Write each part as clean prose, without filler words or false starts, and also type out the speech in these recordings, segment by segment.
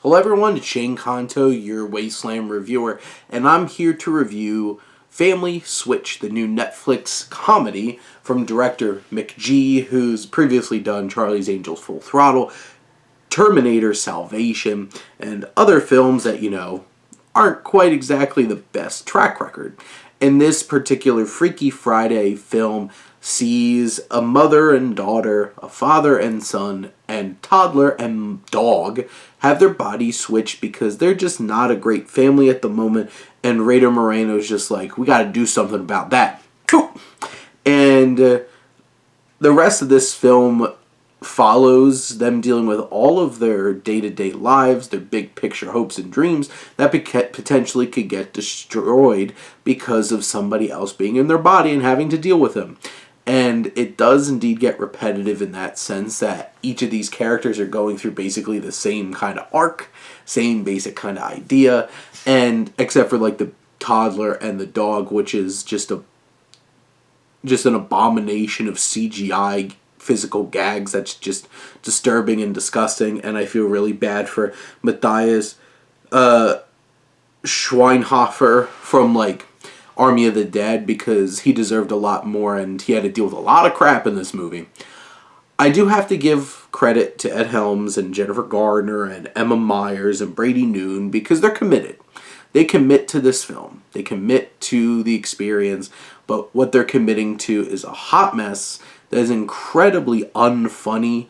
Hello everyone, it's Shane Kanto, your Wasteland reviewer, and I'm here to review Family Switch, the new Netflix comedy from director McG, who's previously done Charlie's Angels Full Throttle, Terminator Salvation, and other films that, aren't quite exactly the best track record. In this particular Freaky Friday film sees a mother and daughter, a father and son, and toddler and dog have their bodies switched because they're just not a great family at the moment, and Rita Moreno's just like, we gotta do something about that. And the rest of this film follows them dealing with all of their day-to-day lives, their big picture hopes and dreams that potentially could get destroyed because of somebody else being in their body and having to deal with them. And it does indeed get repetitive in that sense that each of these characters are going through basically the same kind of arc, same basic kind of idea, and except for like the toddler and the dog, which is just an abomination of CGI physical gags that's just disturbing and disgusting. And I feel really bad for Matthias Schweinhofer from like Army of the Dead, because he deserved a lot more and he had to deal with a lot of crap in this movie. I do have to give credit to Ed Helms and Jennifer Gardner and Emma Myers and Brady Noon because they're committed. They commit to this film. They commit to the experience, but what they're committing to is a hot mess that is incredibly unfunny.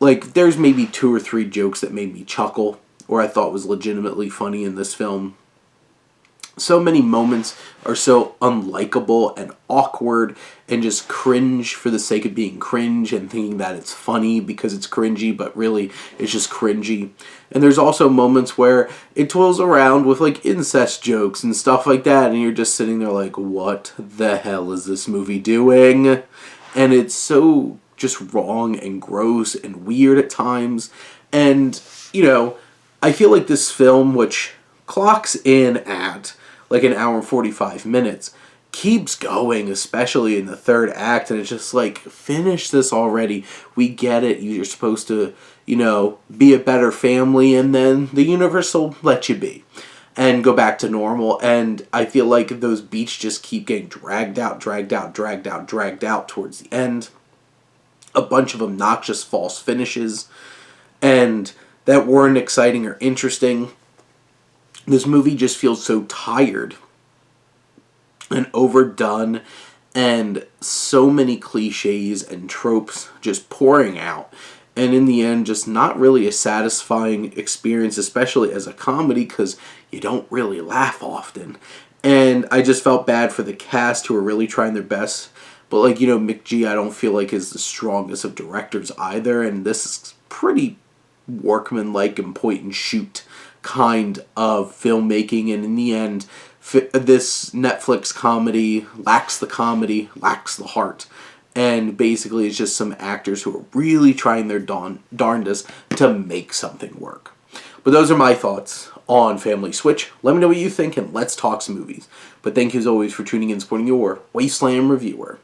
Like, there's maybe 2 or 3 jokes that made me chuckle or I thought was legitimately funny in this film. So many moments are so unlikable and awkward and just cringe for the sake of being cringe and thinking that it's funny because it's cringy, but really it's just cringy. And there's also moments where it twirls around with like incest jokes and stuff like that, and you're just sitting there like, what the hell is this movie doing? And it's so just wrong and gross and weird at times. And, I feel like this film, which clocks in at like an hour and 45 minutes, keeps going, especially in the third act, and it's just like, finish this already. We get it. You're supposed to, be a better family, and then the universe will let you be and go back to normal. And I feel like those beats just keep getting dragged out towards the end. A bunch of obnoxious false finishes and that weren't exciting or interesting. This movie just feels so tired and overdone, and so many cliches and tropes just pouring out. And in the end, just not really a satisfying experience, especially as a comedy, because you don't really laugh often. And I just felt bad for the cast who are really trying their best. But like, McG, I don't feel like is the strongest of directors either. And this is pretty workmanlike and point and shoot kind of filmmaking, and in the end this Netflix comedy lacks the heart, and basically it's just some actors who are really trying their darndest to make something work. But those are my thoughts on Family Switch. Let me know what you think, and let's talk some movies. But thank you as always for tuning in and supporting your Wasteland reviewer.